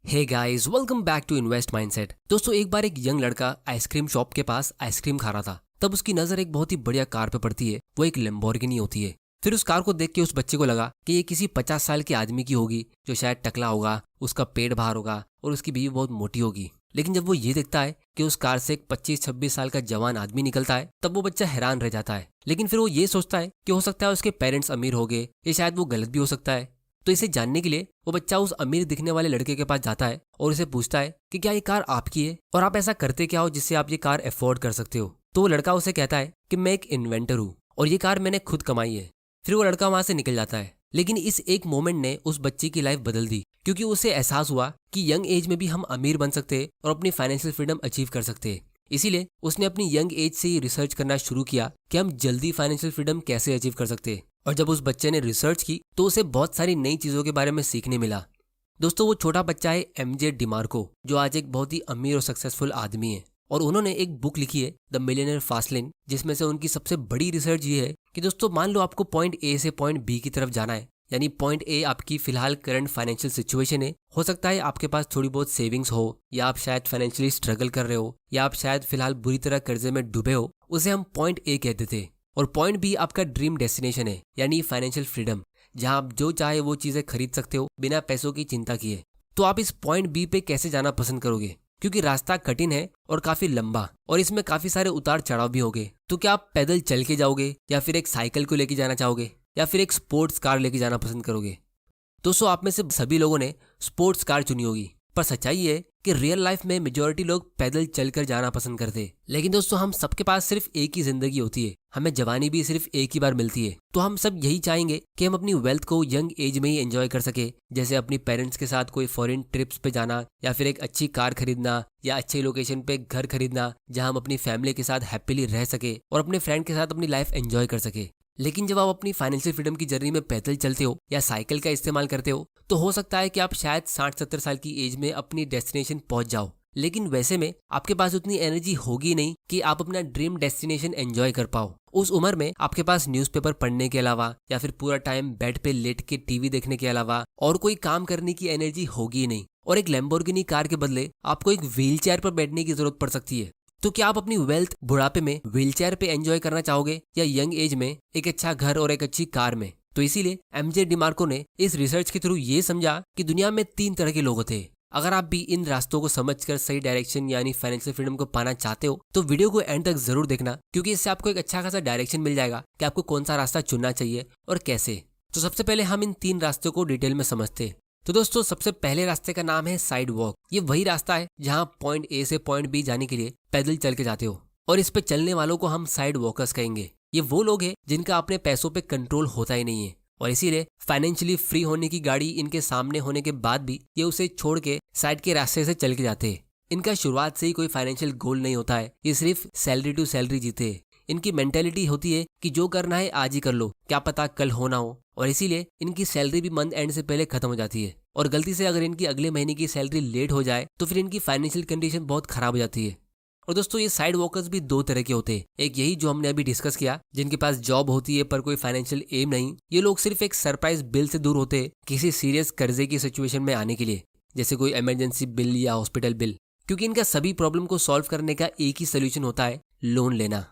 Hey guys, welcome back to invest mindset. दोस्तों, एक बार एक यंग लड़का आइसक्रीम शॉप के पास आइसक्रीम खा रहा था। तब उसकी नजर एक बहुत ही बढ़िया कार पे पड़ती है। वो एक लैम्बोर्गिनी होती है। फिर उस कार को देख के उस बच्चे को लगा कि ये किसी 50 साल के आदमी की होगी, जो शायद टकला होगा, उसका पेट बाहर होगा और उसकी बीवी बहुत मोटी होगी। लेकिन जब वो ये देखता है कि उस कार से एक 25-26 साल का जवान आदमी निकलता है, तब वो बच्चा हैरान रह जाता है। लेकिन फिर वो ये सोचता है कि हो सकता है उसके पेरेंट्स अमीर हो गए, या शायद वो गलत भी हो सकता है। तो इसे जानने के लिए वो बच्चा उस अमीर दिखने वाले लड़के के पास जाता है और उसे पूछता है कि क्या ये कार आपकी है और आप ऐसा करते क्या हो जिससे आप ये कार अफोर्ड कर सकते हो। तो वो लड़का उसे कहता है कि मैं एक इन्वेंटर हूँ और ये कार मैंने खुद कमाई है। फिर वो लड़का वहां से निकल जाता है। लेकिन इस एक मोमेंट ने उस बच्चे की लाइफ बदल दी, क्योंकि उसे एहसास हुआ कि यंग एज में भी हम अमीर बन सकते हैं और अपनी फाइनेंशियल फ्रीडम अचीव कर सकते हैं। इसीलिए उसने अपनी यंग एज से ही रिसर्च करना शुरू किया कि हम जल्दी फाइनेंशियल फ्रीडम कैसे अचीव कर सकते हैं। और जब उस बच्चे ने रिसर्च की तो उसे बहुत सारी नई चीजों के बारे में सीखने मिला। दोस्तों, वो छोटा बच्चा है एमजे डिमार्को, जो आज एक बहुत ही अमीर और सक्सेसफुल आदमी है। और उन्होंने एक बुक लिखी है द मिलियनेयर फास्ट लेन, जिसमें से उनकी सबसे बड़ी रिसर्च ये है कि दोस्तों, मान लो आपको पॉइंट ए से पॉइंट बी की तरफ जाना है। यानी पॉइंट ए आपकी फिलहाल करंट फाइनेंशियल सिचुएशन है। हो सकता है आपके पास थोड़ी बहुत सेविंग्स हो, या आप शायद फाइनेंशियली स्ट्रगल कर रहे हो, या आप शायद फिलहाल बुरी तरह कर्जे में डूबे हो। उसे हम पॉइंट ए कहते थे। और पॉइंट बी आपका ड्रीम डेस्टिनेशन है, यानी फाइनेंशियल फ्रीडम, जहां आप जो चाहे वो चीजें खरीद सकते हो बिना पैसों की चिंता किए। तो आप इस पॉइंट बी पे कैसे जाना पसंद करोगे? क्योंकि रास्ता कठिन है और काफी लंबा, और इसमें काफी सारे उतार चढ़ाव भी होंगे। तो क्या आप पैदल चल के जाओगे, या फिर एक साइकिल को लेके जाना चाहोगे, या फिर एक स्पोर्ट्स कार लेके जाना पसंद करोगे? दोस्तों, आप में से सभी लोगों ने स्पोर्ट्स कार चुनी होगी, पर सच्चाई है कि रियल लाइफ में मेजॉरिटी लोग पैदल चलकर जाना पसंद करते हैं। लेकिन दोस्तों, हम सबके पास सिर्फ एक ही जिंदगी होती है, हमें जवानी भी सिर्फ एक ही बार मिलती है। तो हम सब यही चाहेंगे कि हम अपनी वेल्थ को यंग एज में ही एंजॉय कर सके, जैसे अपनी पेरेंट्स के साथ कोई फॉरेन ट्रिप्स पे जाना, या फिर एक अच्छी कार खरीदना, या अच्छे लोकेशन पे घर खरीदना जहां हम अपनी फैमिली के साथ हैप्पीली रह सके और अपने फ्रेंड के साथ अपनी लाइफ एंजॉय कर सके। लेकिन जब आप अपनी फाइनेंशियल फ्रीडम की जर्नी में पैदल चलते हो या साइकिल का इस्तेमाल करते हो, तो हो सकता है कि आप शायद 60-70 साल की एज में अपनी डेस्टिनेशन पहुंच जाओ। लेकिन वैसे में आपके पास उतनी एनर्जी होगी नहीं कि आप अपना ड्रीम डेस्टिनेशन एंजॉय कर पाओ। उस उम्र में आपके पास न्यूज़पेपर पढ़ने के अलावा, या फिर पूरा टाइम बेड पे लेट के टीवी देखने के अलावा और कोई काम करने की एनर्जी होगी नहीं। और एक लैम्बोर्गिनी कार के बदले आपको एक व्हील चेयर पर बैठने की जरूरत पड़ सकती है। तो क्या आप अपनी वेल्थ बुढ़ापे में व्हीलचेयर पे एंजॉय करना चाहोगे, या यंग एज में एक अच्छा घर और एक अच्छी कार में? तो इसीलिए एमजे डिमार्को ने इस रिसर्च के थ्रू ये समझा कि दुनिया में 3 तरह के लोग होते हैं। अगर आप भी इन रास्तों को समझकर सही डायरेक्शन यानी फाइनेंशियल फ्रीडम को पाना चाहते हो, तो वीडियो को एंड तक जरूर देखना, क्योंकि इससे आपको एक अच्छा खासा डायरेक्शन मिल जाएगा कि आपको कौन सा रास्ता चुनना चाहिए और कैसे। तो सबसे पहले हम इन 3 रास्तों को डिटेल में समझते हैं। तो दोस्तों, सबसे पहले रास्ते का नाम है साइड वॉक। ये वही रास्ता है जहां पॉइंट ए से पॉइंट बी जाने के लिए पैदल चल के जाते हो, और इस पे चलने वालों को हम साइड वॉकर्स कहेंगे। ये वो लोग हैं जिनका अपने पैसों पे कंट्रोल होता ही नहीं है, और इसीलिए फाइनेंशियली फ्री होने की गाड़ी इनके सामने होने के बाद भी ये उसे छोड़ के साइड के रास्ते से चल के जाते हैं। इनका शुरुआत से ही कोई फाइनेंशियल गोल नहीं होता है, ये सिर्फ सैलरी टू सैलरी जीते हैं। इनकी मेंटेलिटी होती है कि जो करना है आज ही कर लो, क्या पता कल हो ना हो। और इसीलिए इनकी सैलरी भी मंथ एंड से पहले खत्म हो जाती है, और गलती से अगर इनकी अगले महीने की सैलरी लेट हो जाए तो फिर इनकी फाइनेंशियल कंडीशन बहुत खराब हो जाती है। और दोस्तों, ये साइड वॉकर्स भी 2 तरह के होते हैं। एक यही जो हमने अभी डिस्कस किया, जिनके पास जॉब होती है पर कोई फाइनेंशियल एम नहीं। ये लोग सिर्फ एक सरप्राइज बिल से दूर होते हैं किसी सीरियस कर्जे की सिचुएशन में आने के लिए, जैसे कोई इमरजेंसी बिल या हॉस्पिटल बिल। क्योंकि इनका सभी प्रॉब्लम को सॉल्व करने का एक ही सोल्यूशन होता है, लोन लेना।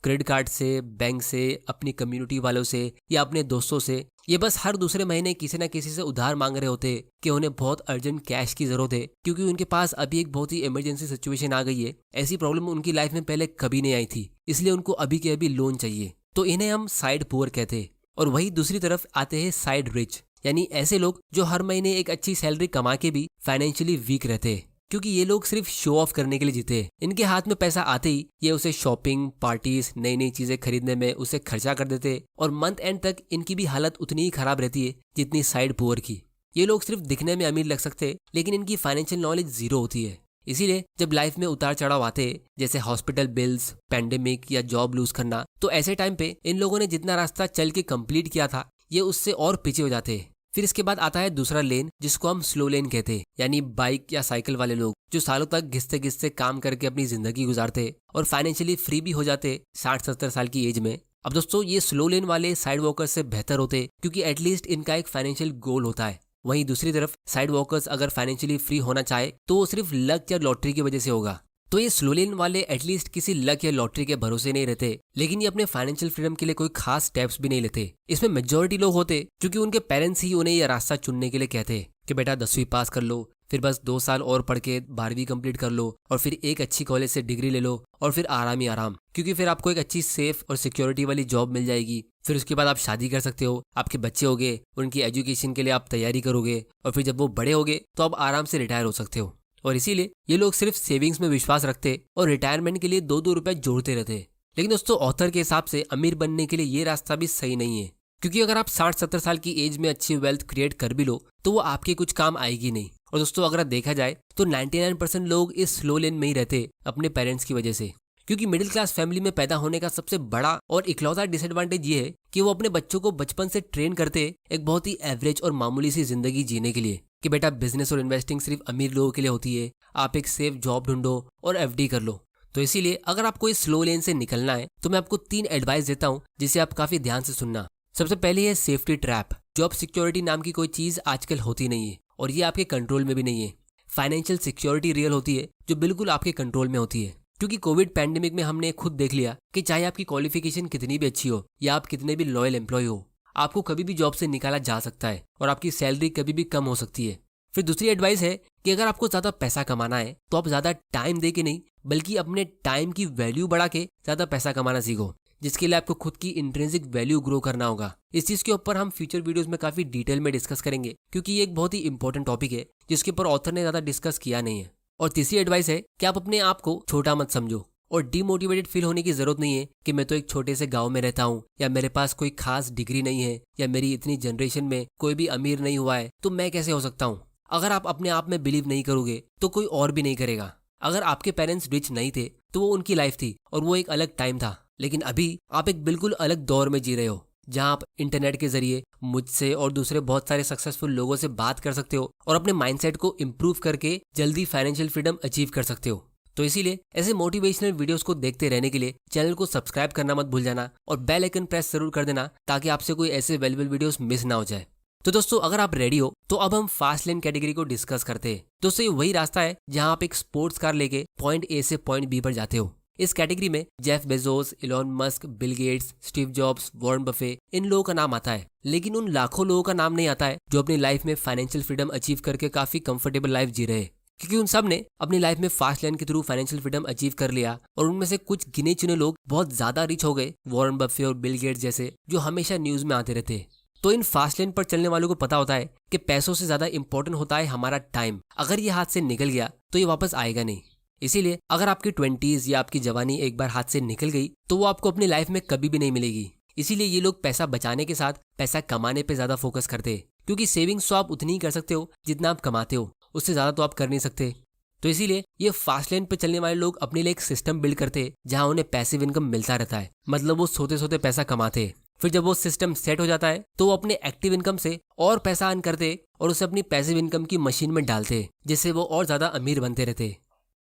क्रेडिट कार्ड से, बैंक से, अपनी कम्युनिटी वालों से, या अपने दोस्तों से। ये बस हर दूसरे महीने किसी न किसी से उधार मांग रहे होते कि उन्हें बहुत अर्जेंट कैश की जरूरत है, क्योंकि उनके पास अभी एक बहुत ही इमरजेंसी सिचुएशन आ गई है। ऐसी प्रॉब्लम उनकी लाइफ में पहले कभी नहीं आई थी, इसलिए उनको अभी के अभी लोन चाहिए। तो इन्हें हम साइड पुअर कहते हैं। और वही दूसरी तरफ आते हैं साइड रिच, यानी ऐसे लोग जो हर महीने एक अच्छी सैलरी कमा के भी फाइनेंशियली वीक रहते हैं, क्योंकि ये लोग सिर्फ शो ऑफ करने के लिए जीते हैं। इनके हाथ में पैसा आते ही ये उसे शॉपिंग, पार्टीज, नई नई चीजें खरीदने में उसे खर्चा कर देते हैं, और मंथ एंड तक इनकी भी हालत उतनी ही खराब रहती है जितनी साइड पुअर की। ये लोग सिर्फ दिखने में अमीर लग सकते हैं, लेकिन इनकी फाइनेंशियल नॉलेज जीरो होती है। इसीलिए जब लाइफ में उतार चढ़ाव आते हैं, जैसे हॉस्पिटल बिल्स, पैंडेमिक या जॉब लूज करना, तो ऐसे टाइम पे इन लोगों ने जितना रास्ता चल के कंप्लीट किया था, ये उससे और पीछे हो जाते हैं। फिर इसके बाद आता है दूसरा लेन, जिसको हम स्लो लेन कहते हैं, यानी बाइक या साइकिल वाले लोग जो सालों तक घिसते घिसते काम करके अपनी जिंदगी गुजारते और फाइनेंशियली फ्री भी हो जाते 60-70 साल की एज में। अब दोस्तों, ये स्लो लेन वाले साइड वॉकर्स से बेहतर होते, क्योंकि एटलीस्ट इनका एक फाइनेंशियल गोल होता है। वहीं दूसरी तरफ साइड वॉकर्स अगर फाइनेंशियली फ्री होना चाहे तो वो सिर्फ लक या लॉटरी की वजह से होगा। तो ये स्लो लेन वाले एटलीस्ट किसी लक या लॉटरी के भरोसे नहीं रहते, लेकिन ये अपने फाइनेंशियल फ्रीडम के लिए कोई खास स्टेप्स भी नहीं लेते। इसमें मेजोरिटी लोग होते क्योंकि उनके पेरेंट्स ही उन्हें यह रास्ता चुनने के लिए कहते कि बेटा 10वीं पास कर लो, फिर बस 2 साल और पढ़ के 12वीं कंप्लीट कर लो और फिर एक अच्छी कॉलेज से डिग्री ले लो और फिर आराम ही आराम, क्योंकि फिर आपको एक अच्छी सेफ और सिक्योरिटी वाली जॉब मिल जाएगी। फिर उसके बाद आप शादी कर सकते हो, आपके बच्चे होंगे, उनकी एजुकेशन के लिए आप तैयारी करोगे और फिर जब वो बड़े होंगे तो आप आराम से रिटायर हो सकते हो। और इसीलिए ये लोग सिर्फ सेविंग्स में विश्वास रखते और रिटायरमेंट के लिए 2-2 रुपए जोड़ते रहते। लेकिन दोस्तों ऑथर के हिसाब से अमीर बनने के लिए ये रास्ता भी सही नहीं है, क्योंकि अगर आप 60-70 साल की एज में अच्छी वेल्थ क्रिएट कर भी लो तो वो आपके कुछ काम आएगी नहीं। और दोस्तों अगर देखा जाए तो 99% लोग इस स्लो लेन में ही रहते अपने पेरेंट्स की वजह से, क्योंकि मिडिल क्लास फैमिली में पैदा होने का सबसे बड़ा और इकलौता डिसएडवांटेज ये है कि वो अपने बच्चों को बचपन से ट्रेन करते एक बहुत ही एवरेज और मामूली सी जिंदगी जीने के लिए कि बेटा बिजनेस और इन्वेस्टिंग सिर्फ अमीर लोगों के लिए होती है, आप एक सेफ जॉब ढूंढो और एफडी कर लो। तो इसीलिए अगर आपको इस स्लो लेन से निकलना है तो मैं आपको 3 एडवाइस देता हूँ जिसे आप काफी ध्यान से सुनना। सबसे पहले है सेफ्टी ट्रैप। जॉब सिक्योरिटी नाम की कोई चीज आजकल होती नहीं है और ये आपके कंट्रोल में भी नहीं है। फाइनेंशियल सिक्योरिटी रियल होती है जो बिल्कुल आपके कंट्रोल में होती है, क्योंकि कोविड पैंडेमिक में हमने खुद देख लिया कि चाहे आपकी क्वालिफिकेशन कितनी भी अच्छी हो या आप कितने भी लॉयल एम्प्लॉय हो, आपको कभी भी जॉब से निकाला जा सकता है और आपकी सैलरी कभी भी कम हो सकती है। फिर दूसरी एडवाइस है कि अगर आपको ज्यादा पैसा कमाना है तो आप ज्यादा टाइम दे के नहीं बल्कि अपने टाइम की वैल्यू बढ़ा के ज्यादा पैसा कमाना सीखो, जिसके लिए आपको खुद की इंट्रिंसिक वैल्यू ग्रो करना होगा। इस चीज के ऊपर हम फ्यूचर वीडियोस में काफी डिटेल में डिस्कस करेंगे, क्योंकि ये एक बहुत ही इंपॉर्टेंट टॉपिक है जिसके ऊपर ऑथर ने ज्यादा डिस्कस किया नहीं है। और तीसरी एडवाइस है कि आप अपने आप को छोटा मत समझो और डीमोटिवेटेड फील होने की जरूरत नहीं है कि मैं तो एक छोटे से गांव में रहता हूँ, या मेरे पास कोई खास डिग्री नहीं है, या मेरी इतनी जनरेशन में कोई भी अमीर नहीं हुआ है तो मैं कैसे हो सकता हूँ। अगर आप अपने आप में बिलीव नहीं करोगे तो कोई और भी नहीं करेगा। अगर आपके पेरेंट्स रिच नहीं थे तो वो उनकी लाइफ थी और वो एक अलग टाइम था, लेकिन अभी आप एक बिल्कुल अलग दौर में जी रहे हो जहां आप इंटरनेट के जरिए मुझसे और दूसरे बहुत सारे सक्सेसफुल लोगों से बात कर सकते हो और अपने माइंडसेट को इम्प्रूव करके जल्दी फाइनेंशियल फ्रीडम अचीव कर सकते हो। तो इसीलिए ऐसे मोटिवेशनल वीडियोस को देखते रहने के लिए चैनल को सब्सक्राइब करना मत भूल जाना और बेल आइकन प्रेस जरूर कर देना ताकि आपसे कोई ऐसे वैल्यूएबल वीडियोस मिस ना हो जाए। तो दोस्तों अगर आप रेडी हो तो अब हम फास्ट लेन कैटेगरी को डिस्कस करते हैं। दोस्तों ये वही रास्ता है जहां आप एक स्पोर्ट्स कार लेके पॉइंट ए से पॉइंट बी पर जाते हो। इस कैटेगरी में Jeff Bezos, Elon Musk, Bill Gates, Steve Jobs, Warren Buffett, इन लोगों का नाम आता है, लेकिन उन लाखों लोगों का नाम नहीं आता है जो अपनी लाइफ में फाइनेंशियल फ्रीडम अचीव करके काफी कंफर्टेबल लाइफ जी रहे हैं, क्योंकि उन सब ने अपनी लाइफ में फास्ट लेन के थ्रू फाइनेंशियल फ्रीडम अचीव कर लिया और उनमें से कुछ गिने चुने लोग बहुत ज्यादा रिच हो गए, वॉरेन बफे और बिल गेट्स जैसे, जो हमेशा न्यूज में आते रहते हैं। तो इन फास्ट लेन पर चलने वालों को पता होता है कि पैसों से ज्यादा इंपॉर्टेंट होता है हमारा टाइम। अगर ये हाथ से निकल गया तो ये वापस आएगा नहीं। इसीलिए अगर आपकी 20s या आपकी जवानी एक बार हाथ से निकल गई तो वो आपको अपनी लाइफ में कभी भी नहीं मिलेगी। इसीलिए ये लोग पैसा बचाने के साथ पैसा कमाने पे ज्यादा फोकस करते हैं, क्योंकि सेविंग्स तो आप उतनी ही कर सकते हो जितना आप कमाते हो, उससे ज्यादा तो आप कर नहीं सकते। तो इसीलिए ये फास्ट लेन पे चलने वाले लोग अपने लिए एक सिस्टम बिल्ड करते हैं जहां उन्हें पैसिव इनकम मिलता रहता है, मतलब वो सोते सोते पैसा कमाते हैं। फिर जब वो सिस्टम सेट हो जाता है तो वो अपने एक्टिव इनकम से और पैसा अर्न करते और उसे अपनी पैसिव इनकम की मशीन में डालते, जिससे वो और ज्यादा अमीर बनते रहते।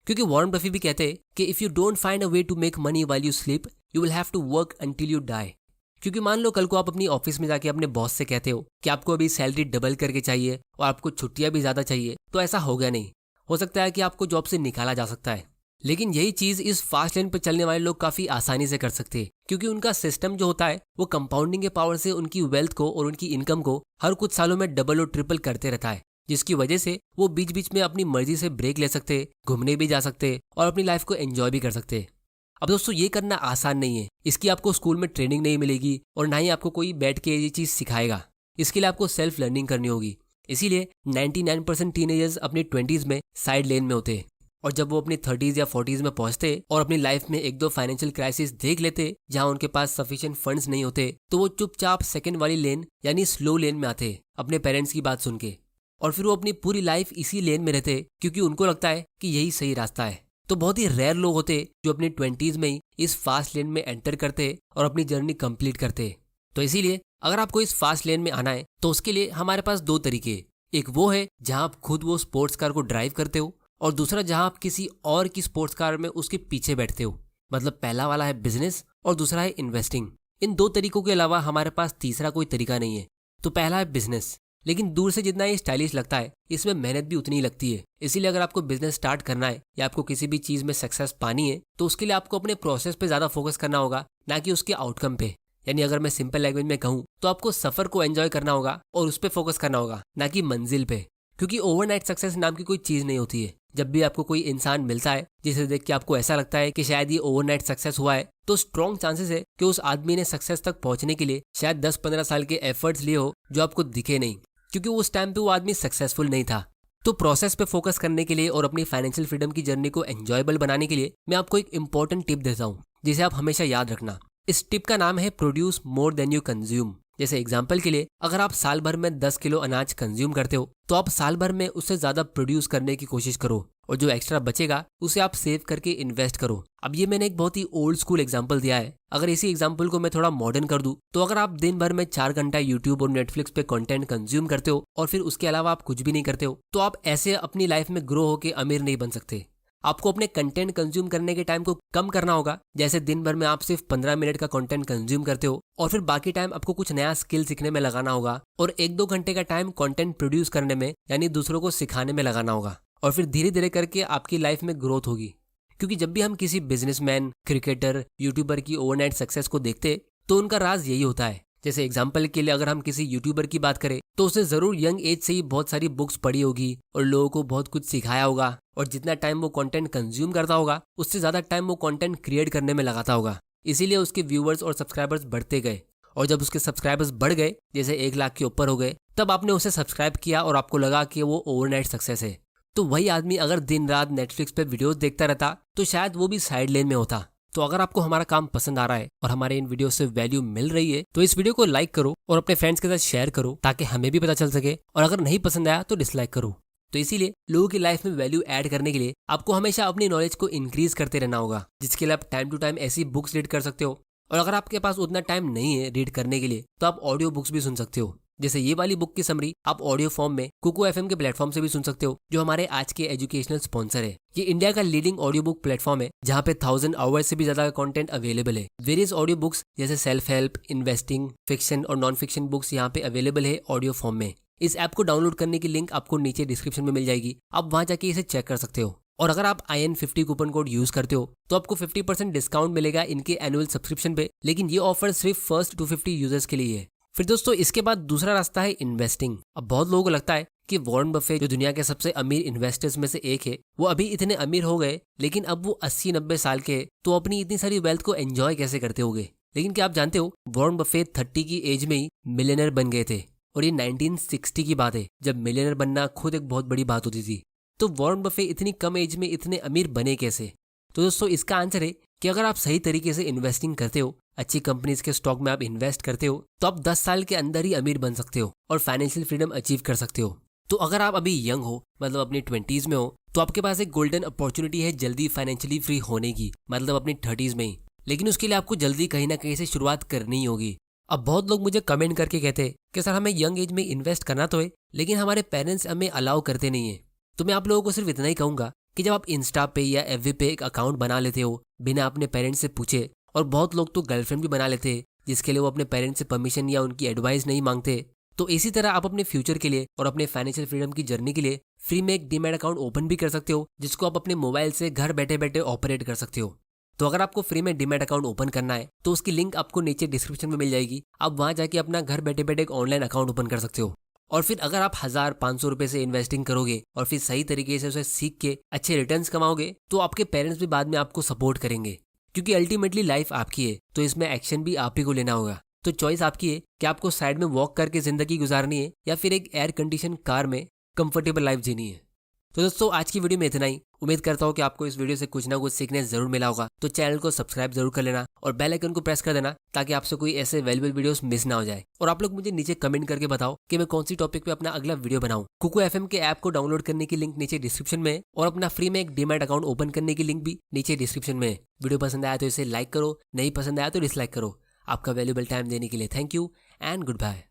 क्योंकि वॉरेन बफे भी कहते हैं कि if you don't find a way to make money while you sleep you will have to work until you die. क्योंकि मान लो कल को आप अपनी ऑफिस में जाके अपने बॉस से कहते हो कि आपको अभी सैलरी डबल करके चाहिए और आपको छुट्टियां भी ज्यादा चाहिए, तो ऐसा होगा नहीं। हो सकता है कि आपको जॉब से निकाला जा सकता है, लेकिन यही चीज इस फास्ट लेन पर चलने वाले लोग काफी आसानी से कर सकते हैं, क्योंकि उनका सिस्टम जो होता है वो कंपाउंडिंग के पावर से उनकी वेल्थ को और उनकी इनकम को हर कुछ सालों में डबल और ट्रिपल करते रहता है, जिसकी वजह से वो बीच बीच में अपनी मर्जी से ब्रेक ले सकते, घूमने भी जा सकते और अपनी लाइफ को एंजॉय भी कर सकते। अब दोस्तों ये करना आसान नहीं है, इसकी आपको स्कूल में ट्रेनिंग नहीं मिलेगी और ना ही आपको कोई बैठ के ये चीज सिखाएगा। इसके लिए आपको सेल्फ लर्निंग करनी होगी। इसीलिए 99% टीनेजर्स अपनी 20s में साइड लेन में होते हैं, और जब वो अपनी 30s या 40s में पहुंचते और अपनी लाइफ में एक दो फाइनेंशियल क्राइसिस देख लेते जहां उनके पास सफिशिएंट फंड्स नहीं होते, तो वो चुपचाप सेकंड वाली लेन यानी स्लो लेन में आते अपने पेरेंट्स की बात सुन के, और फिर वो अपनी पूरी लाइफ इसी लेन में रहते क्योंकि उनको लगता है कि यही सही रास्ता है। तो बहुत ही रेयर लोग होते जो अपनी 20s में ही इस फास्ट लेन में एंटर करते और अपनी जर्नी कंप्लीट करते। तो इसीलिए अगर आपको इस फास्ट लेन में आना है तो उसके लिए हमारे पास 2 तरीके, एक वो है जहां आप खुद वो स्पोर्ट्स कार को ड्राइव करते हो, और दूसरा जहां आप किसी और की स्पोर्ट्स कार में उसके पीछे बैठते हो। मतलब पहला वाला है बिजनेस और दूसरा है इन्वेस्टिंग। इन 2 तरीकों के अलावा हमारे पास तीसरा कोई तरीका नहीं है। तो पहला है बिजनेस। लेकिन दूर से जितना ये स्टाइलिश लगता है इसमें मेहनत भी उतनी ही लगती है। इसीलिए अगर आपको बिजनेस स्टार्ट करना है या आपको किसी भी चीज में सक्सेस पानी है तो उसके लिए आपको अपने प्रोसेस पे ज्यादा फोकस करना होगा, ना कि उसके आउटकम पे। यानी अगर मैं सिंपल लैंग्वेज में कहूँ तो आपको सफर को एंजॉय करना होगा और उस पर फोकस करना होगा, ना कि मंजिल पे। क्योंकि ओवरनाइट सक्सेस नाम की कोई चीज नहीं होती है। जब भी आपको कोई इंसान मिलता है जिसे देख के आपको ऐसा लगता है कि शायद ये ओवरनाइट सक्सेस हुआ है, तो स्ट्रॉन्ग चांसेस है कि उस आदमी ने सक्सेस तक पहुंचने के लिए शायद 10-15 साल के एफर्ट्स लिए हो जो आपको दिखे नहीं, क्योंकि उस टाइम पे वो आदमी सक्सेसफुल नहीं था। तो प्रोसेस पे फोकस करने के लिए और अपनी फाइनेंशियल फ्रीडम की जर्नी को एंजॉयबल बनाने के लिए मैं आपको एक इंपॉर्टेंट टिप देता हूँ जिसे आप हमेशा याद रखना। इस टिप का नाम है produce more than you consume. जैसे एग्जाम्पल के लिए, अगर आप साल भर में 10 किलो अनाज कंज्यूम करते हो तो आप साल भर में उससे ज्यादा प्रोड्यूस करने की कोशिश करो और जो एक्स्ट्रा बचेगा उसे आप सेव करके इन्वेस्ट करो। अब ये मैंने एक बहुत ही ओल्ड स्कूल एग्जाम्पल दिया है। अगर इसी एग्जाम्पल को मैं थोड़ा मॉडर्न कर दूं तो अगर आप दिन भर में 4 घंटा यूट्यूब और नेटफ्लिक्स पे कंटेंट कंज्यूम करते हो और फिर उसके अलावा आप कुछ भी नहीं करते हो, तो आप ऐसे अपनी लाइफ में ग्रो होकर अमीर नहीं बन सकते। आपको अपने कंटेंट कंज्यूम करने के टाइम को कम करना होगा। जैसे दिन भर में आप सिर्फ 15 मिनट का कंटेंट कंज्यूम करते हो और फिर बाकी टाइम आपको कुछ नया स्किल सीखने में लगाना होगा और 1-2 घंटे का टाइम कंटेंट प्रोड्यूस करने में यानी दूसरों को सिखाने में लगाना होगा। और फिर धीरे धीरे करके आपकी लाइफ में ग्रोथ होगी। क्योंकि जब भी हम किसी बिजनेसमैन, क्रिकेटर, यूट्यूबर की ओवरनाइट सक्सेस को देखते तो उनका राज यही होता है। जैसे एग्जाम्पल के लिए अगर हम किसी यूट्यूबर की बात करें तो उसने जरूर यंग एज से ही बहुत सारी बुक्स पढ़ी होगी और लोगों को बहुत कुछ सिखाया होगा, और जितना टाइम वो कंटेंट कंज्यूम करता होगा उससे ज्यादा टाइम वो कंटेंट क्रिएट करने में लगाता होगा। इसीलिए उसके व्यूअर्स और सब्सक्राइबर्स बढ़ते गए, और जब उसके सब्सक्राइबर्स बढ़ गए, जैसे 1 लाख के ऊपर हो गए, तब आपने उसे सब्सक्राइब किया और आपको लगा कि वो ओवरनाइट सक्सेस है। तो वही आदमी अगर दिन रात नेटफ्लिक्स पे वीडियोस देखता रहता तो शायद वो भी साइड लेन में होता। तो अगर आपको हमारा काम पसंद आ रहा है और हमारे इन वीडियो से वैल्यू मिल रही है तो इस वीडियो को लाइक करो और अपने फ्रेंड्स के साथ शेयर करो ताकि हमें भी पता चल सके, और अगर नहीं पसंद आया तो डिसलाइक करो। तो इसीलिए लोगों की लाइफ में वैल्यू ऐड करने के लिए आपको हमेशा अपनी नॉलेज को इंक्रीज करते रहना होगा, जिसके लिए आप टाइम टू टाइम ऐसी बुक्स रीड कर सकते हो। और अगर आपके पास उतना टाइम नहीं है रीड करने के लिए तो आप ऑडियो बुक्स भी सुन सकते हो। जैसे ये वाली बुक की समरी आप ऑडियो फॉर्म में कुकू एफएम के प्लेटफॉर्म से भी सुन सकते हो, जो हमारे आज के एजुकेशनल स्पॉन्सर है। ये इंडिया का लीडिंग ऑडियो बुक प्लेटफॉर्म है जहाँ पे 1000 आवर्स से भी ज्यादा का कंटेंट अवेलेबल है। वेरियस ऑडियो बुक्स जैसे सेल्फ हेल्प, इन्वेस्टिंग, फिक्शन और नॉन फिक्शन बुक्स यहाँ पे अवेलेबल है ऑडियो फॉर्म में। इस ऐप को डाउनलोड करने की लिंक आपको नीचे डिस्क्रिप्शन में मिल जाएगी, आप वहां जाके इसे चेक कर सकते हो। और अगर आप IN50 कूपन कोड यूज करते हो तो आपको 50% डिस्काउंट मिलेगा इनके एनुअल सब्सक्रिप्शन पे, लेकिन ये ऑफर सिर्फ फर्स्ट 250 यूजर्स के लिए है। फिर दोस्तों इसके बाद दूसरा रास्ता है इन्वेस्टिंग। अब बहुत लोगों को लगता है कि वॉरेन बफेट जो दुनिया के सबसे अमीर इन्वेस्टर्स में से एक है, वो अभी इतने अमीर हो गए, लेकिन अब वो 80-90 साल के हैं, तो अपनी इतनी सारी वेल्थ को एंजॉय कैसे करते होंगे। लेकिन क्या आप जानते हो वॉरेन बफेट 30 की एज में ही मिलियनर बन गए थे, और ये 1960 की बात है जब मिलियनर बनना खुद एक बहुत बड़ी बात होती थी। तो वॉरेन बफेट इतनी कम एज में इतने अमीर बने कैसे? तो दोस्तों इसका आंसर है कि अगर आप सही तरीके से इन्वेस्टिंग करते हो, अच्छी कंपनीज के स्टॉक में आप इन्वेस्ट करते हो, तो आप 10 साल के अंदर ही अमीर बन सकते हो और फाइनेंशियल फ्रीडम अचीव कर सकते हो। तो अगर आप अभी यंग हो, मतलब अपनी 20s में हो, तो आपके पास एक गोल्डन अपॉर्चुनिटी है जल्दी फाइनेंशियली फ्री होने की, मतलब अपनी 30s में ही। लेकिन उसके लिए आपको जल्दी कहीं ना कहीं से शुरुआत करनी होगी। अब बहुत लोग मुझे कमेंट करके कहते हैं कि सर हमें यंग एज में इन्वेस्ट करना तो है, लेकिन हमारे पेरेंट्स हमें अलाउ करते नहीं है। तो मैं आप लोगों को सिर्फ इतना ही कहूंगा कि जब आप इंस्टा पे या FB पे एक अकाउंट बना लेते हो बिना अपने पेरेंट्स से पूछे, और बहुत लोग तो गर्लफ्रेंड भी बना लेते हैं जिसके लिए वो अपने पेरेंट्स से परमिशन या उनकी एडवाइस नहीं मांगते, तो इसी तरह आप अपने फ्यूचर के लिए और अपने फाइनेंशियल फ्रीडम की जर्नी के लिए फ्री में एक डीमैट अकाउंट ओपन भी कर सकते हो, जिसको आप अपने मोबाइल से घर बैठे बैठे ऑपरेट कर सकते हो। तो अगर आपको फ्री में डीमैट अकाउंट ओपन करना है तो उसकी लिंक आपको नीचे डिस्क्रिप्शन में मिल जाएगी, आप वहां जाके अपना घर बैठे बैठे एक ऑनलाइन अकाउंट ओपन कर सकते हो। और फिर अगर आप 1000-500 रुपए से इन्वेस्टिंग करोगे और फिर सही तरीके से उसे सीख के अच्छे रिटर्न्स कमाओगे, तो आपके पेरेंट्स भी बाद में आपको सपोर्ट करेंगे, क्योंकि अल्टीमेटली लाइफ आपकी है, तो इसमें एक्शन भी आप ही को लेना होगा। तो चॉइस आपकी है कि आपको साइड में वॉक करके जिंदगी गुजारनी है या फिर एक एयर कंडीशन कार में कंफर्टेबल लाइफ जीनी है। तो दोस्तों आज की वीडियो में इतना ही। उम्मीद करता हूँ कि आपको इस वीडियो से कुछ ना कुछ सीखने जरूर मिला होगा। तो चैनल को सब्सक्राइब जरूर कर लेना और बेल आइकन को प्रेस कर देना ताकि आपसे कोई ऐसे वैल्यूबल वीडियोस मिस ना हो जाए। और आप लोग मुझे नीचे कमेंट करके बताओ कि मैं कौन सी टॉपिक पे अपना अगला वीडियो बनाऊं। कुकू FM के ऐप को डाउनलोड करने की लिंक नीचे डिस्क्रिप्शन में है और अपना फ्री में एक डीमैट अकाउंट ओपन करने की लिंक भी नीचे डिस्क्रिप्शन में है। वीडियो पसंद आया तो इसे लाइक करो, नहीं पसंद आया तो डिसलाइक करो। आपका वैल्यूबल टाइम देने के लिए thank you and good bye.